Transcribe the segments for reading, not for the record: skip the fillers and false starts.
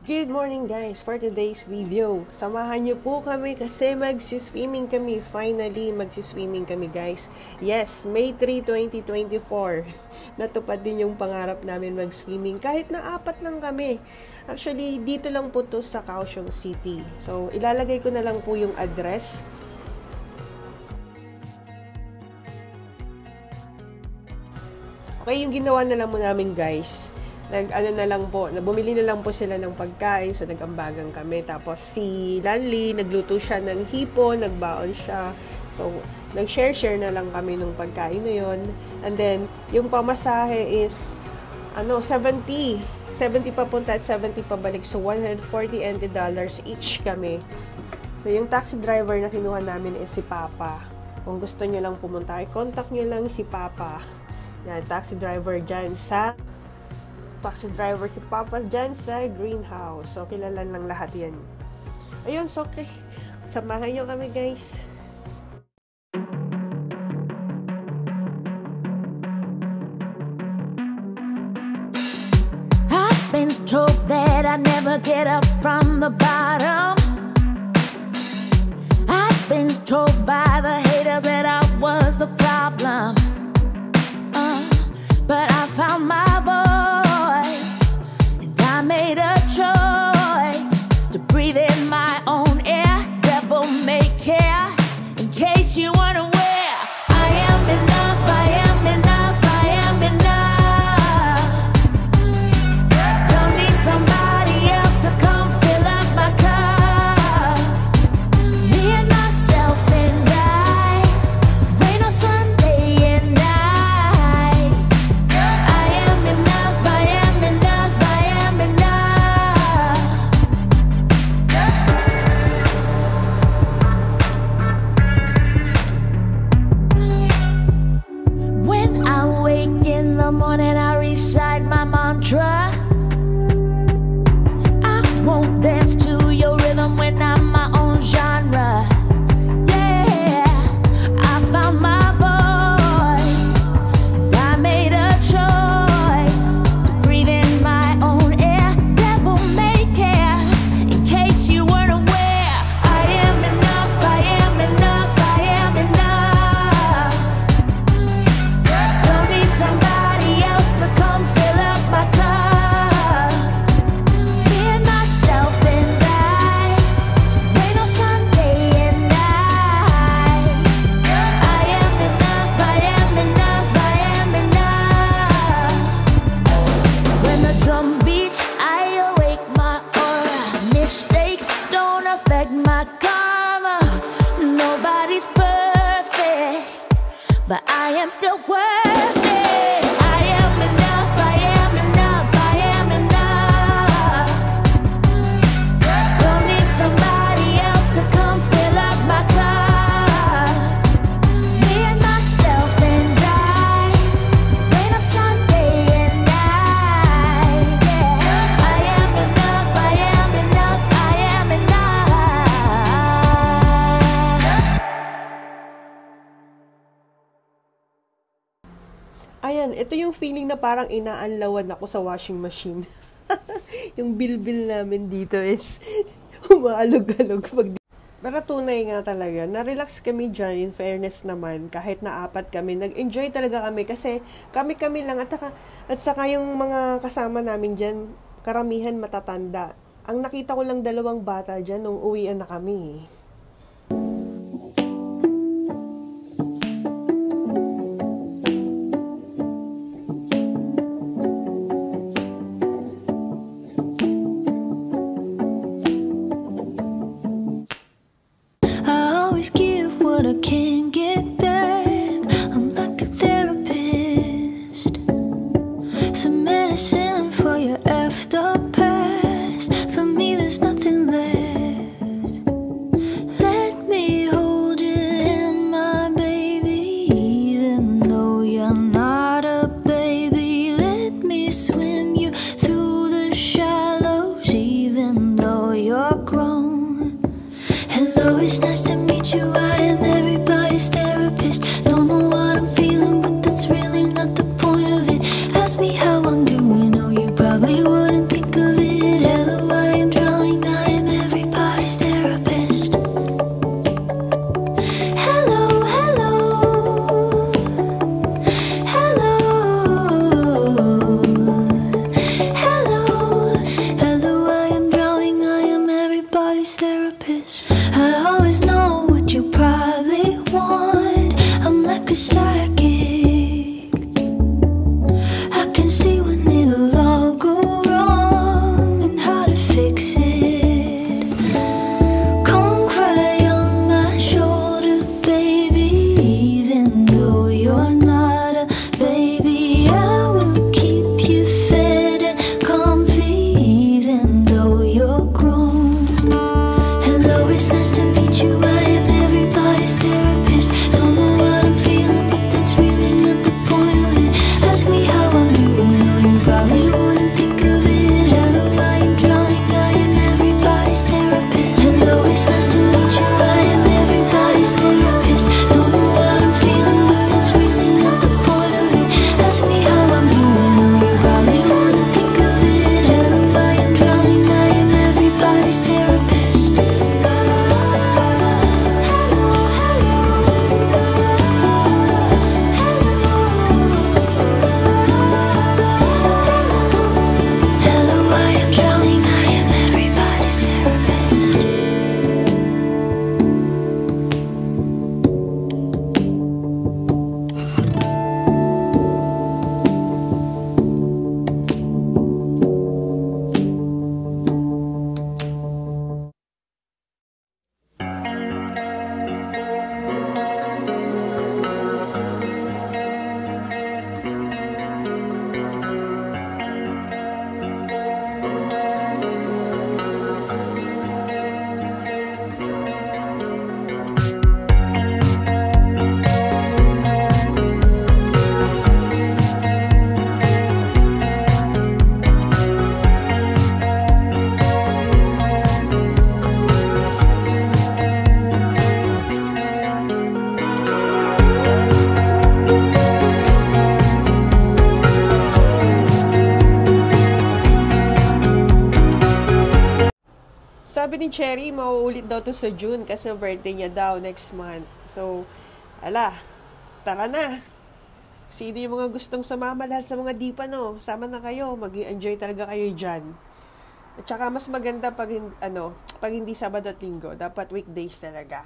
Good morning guys! For today's video, samahan niyo po kami kasi magsiswimming kami. Finally, magsiswimming kami guys. Yes, May 3, 2024. Natupad din yung pangarap namin magswimming kahit na 4 lang kami. Actually, dito lang po to sa Kaohsiung City. So, ilalagay ko na lang po yung address. Okay, yung ginawa na lang mo namin guys. Bumili na lang po sila ng pagkain, so nag-ambagan kami. Tapos si Lanli, nagluto siya ng hipon, nagbaon siya. So, nag-share na lang kami ng pagkain na yon. And then, yung pamasahe is, 70 papunta at 70 pabalik. So, $140 each kami. So, yung taxi driver na kinuha namin is si Papa. Kung gusto niyo lang pumunta, i-contact niyo lang si Papa. Yan, taxi driver si Papa dyan sa greenhouse. So, kilala lang lahat yan. Ayun, so okay. Samahan nyo kami, guys. I've been told that I never get up from the bottom. I've been told by the haters that I was the problem. But I found my voice, and I made a choice to breathe in my own air. Devil may care, in case you weren't aware. I am enough, I am enough, I am enough. Don't need somebody else to come fill up my cup. Me and myself and I, rain or sun, day and night. Morning I recite my mantra. I won't dance to your rhythm when I'm my own genre. Yeah, I found my voice, and I made a choice to breathe in my own air. Devil may care, in case you weren't aware. I am enough, I am enough, I am enough. Don't need somebody to come fill up my cup. Me and myself and I, rain or sun, day and night. I am enough, I am enough, I am enough. When the drum beats, I awake my aura. Mistakes don't affect my karma. Nobody's perfect, but I am still worth it. Ayan, ito yung feeling na parang inaanlawan ako sa washing machine. Yung bilbil namin dito is umaalog-alog. Pero tunay nga talaga, na-relax kami dyan, in fairness naman, kahit na 4 kami. Nag-enjoy talaga kami kasi kami-kami lang. At saka yung mga kasama namin dyan, karamihan matatanda. Ang nakita ko lang 2 bata dyan nung uwian na kami. I can't get back. I'm like a therapist. Some medicine for your effed up past. For me there's nothing left. Let me hold your hand, my baby. Even though you're not a baby, let me swim you through the shallows. Even though you're grown. Hello, it's nice to meet you. I am everybody's therapist. Don't know what I'm feeling, but that's really not the point of it. Ask me how I'm doing, oh, you probably wouldn't think of it. Hello, I therapist. I always know what you probably want. I'm like a psychic. I can see when it'll all go wrong and how to fix it. Come cry on my shoulder, baby, even though you're not a baby. I will keep you fed and comfy, even though you're grown. Hello, it's nice to meet you. I am everybody's therapist. Don't know what I'm feeling, but that's really not the point of it. Ask me how I'm doing, or you probably wouldn't think of it. Hello, I am drowning. I am everybody's therapist. Hello, it's nice to meet you. I am everybody's therapist. Don't know what I'm feeling, but that's really not the point of it. Ask me how I'm doing, or you probably wouldn't think of it. Hello, I am drowning. I am everybody's therapist. Hello, I am drowning. I am everybody's therapist. Sabi ni Cherry, mauulit daw to sa June kasi birthday niya daw next month. So, tara na. Sino yung mga gustong sumama, lahat sa mga dipa, no? Sama na kayo, mag-enjoy talaga kayo dyan. At saka mas maganda pag hindi Sabado at Linggo, dapat weekdays talaga.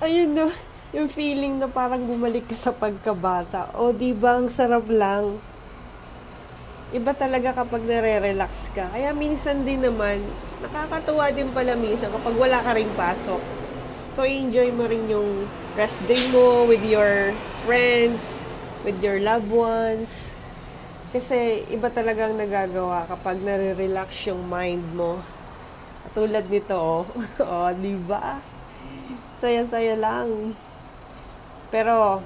Ayun no, yung feeling na parang bumalik ka sa pagkabata. O di ba ang sarap lang? Iba talaga kapag nare-relax ka. Kaya minsan din naman, nakakatuwa din pala minsan kapag wala ka ring pasok. So, enjoy mo rin yung rest day mo with your friends, with your loved ones. Kasi iba talagang nagagawa kapag nare-relax yung mind mo. Tulad nito, oh. Oh, di ba? Saya-saya lang. Pero,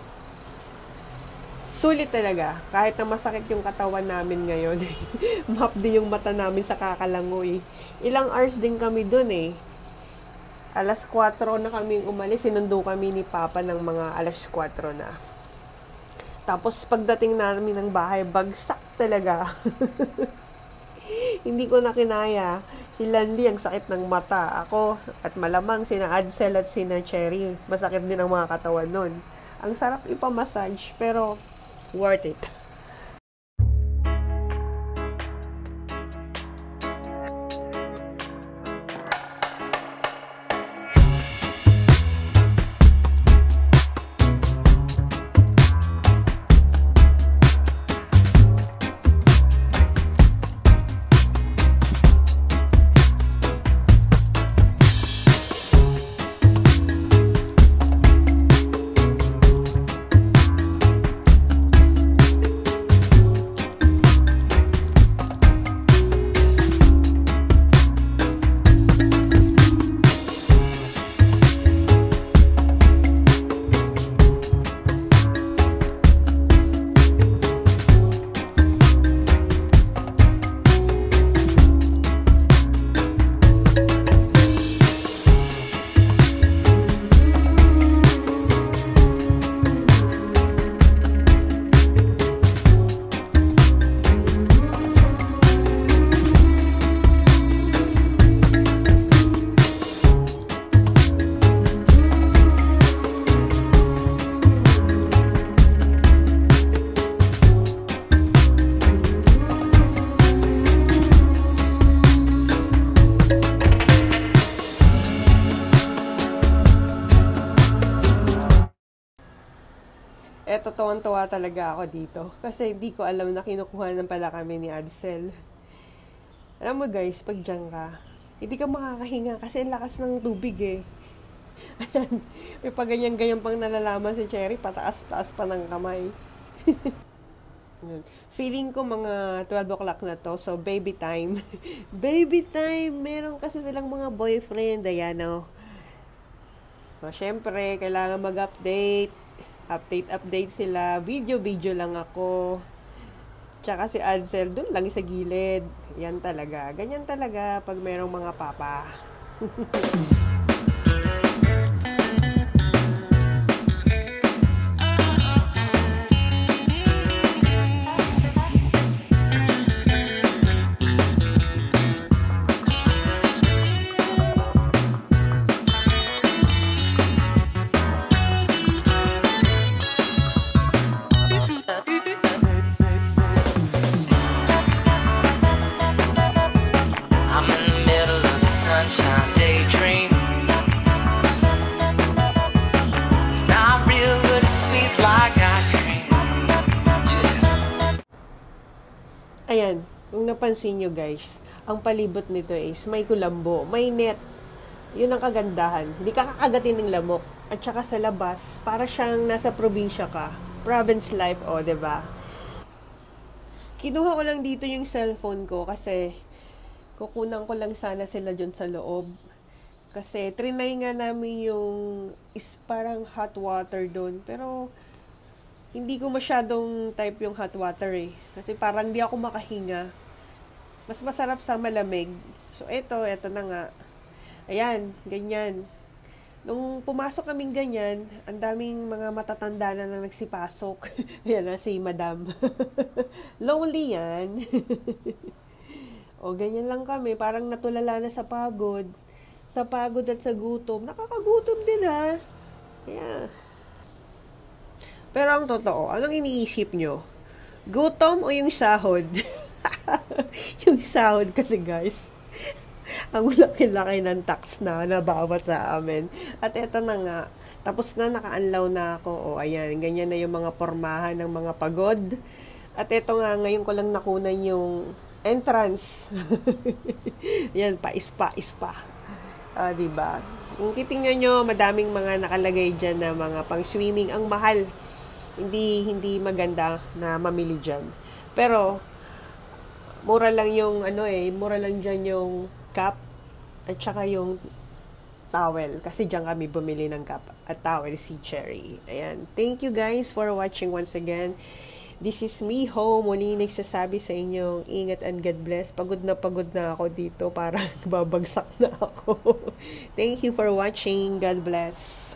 sulit talaga. Kahit na masakit yung katawan namin ngayon. Mapdi yung mata namin sa kakalangoy. Ilang hours din kami dun eh. Alas 4 na kaming umalis. Sinundo kami ni Papa ng mga alas 4 na. Tapos pagdating namin ng bahay, bagsak talaga. Hindi ko na kinaya. Si Landy, ang sakit ng mata. Ako, at malamang sina Adsel at sina Cherry. Masakit din ang mga katawan nun. Ang sarap ipamassage, pero worth it. Eto, tuwang-tuwa talaga ako dito. Kasi hindi ko alam na kinukuha ng pala kami ni Adsel. Alam mo guys, pag dyan ka, hindi ka makakahinga kasi ang lakas ng tubig eh. Ayan, may paganyan-ganyan pang nalalaman si Cherry, pataas-taas pa ng kamay. Feeling ko mga 12 o'clock na to, so baby time. Baby time! Meron kasi silang mga boyfriend, ayan o. So, syempre, kailangan mag-update. Update sila. Video lang ako. Tsaka si Adsel, doon lang sa gilid. Yan talaga. Ganyan talaga pag merong mga papa. Ayan, kung napansin nyo guys, ang palibot nito is may kulambo, may net. Yun ang kagandahan. Hindi ka kakagatin ng lamok. At saka sa labas, para siyang nasa probinsya ka. Province life, o, diba? Kinuha ko lang dito yung cellphone ko kasi kukunan ko lang sana sila dyan sa loob. Kasi trinay nga namin yung parang hot water doon. Pero hindi ko masyadong type yung hot water eh. Kasi parang di ako makahinga. Mas masarap sa malamig. So, eto na nga. Ayan, ganyan. Nung pumasok kaming ganyan, ang daming mga matatanda na nagsipasok. Ayan na, si Madam. Lonely yan. O, ganyan lang kami. Parang natulala na sa pagod. Sa pagod at sa gutom. Nakakagutom din ha. Yeah. Pero ang totoo, anong iniisip nyo? Gutom o yung sahod? Yung sahod kasi guys, ang laki-laki ng tax na nabawas sa amin. At eto na nga, tapos na, naka-unlaw na ako. O ayan, ganyan na yung mga pormahan ng mga pagod. At eto nga, ngayon ko lang nakunan yung entrance. Yan, pa-ispa. Diba? Kung titingnan nyo, madaming mga nakalagay dyan na mga pang-swimming. Ang mahal. Hindi maganda na mamili dyan. Pero, mura lang yung, mura lang dyan yung cap at saka yung towel. Kasi dyan kami bumili ng cap at towel, si Cherry. Ayan. Thank you guys for watching once again. This is me home. Muli nagsasabi sa inyong ingat and God bless. Pagod na ako dito. Parang babagsak na ako. Thank you for watching. God bless.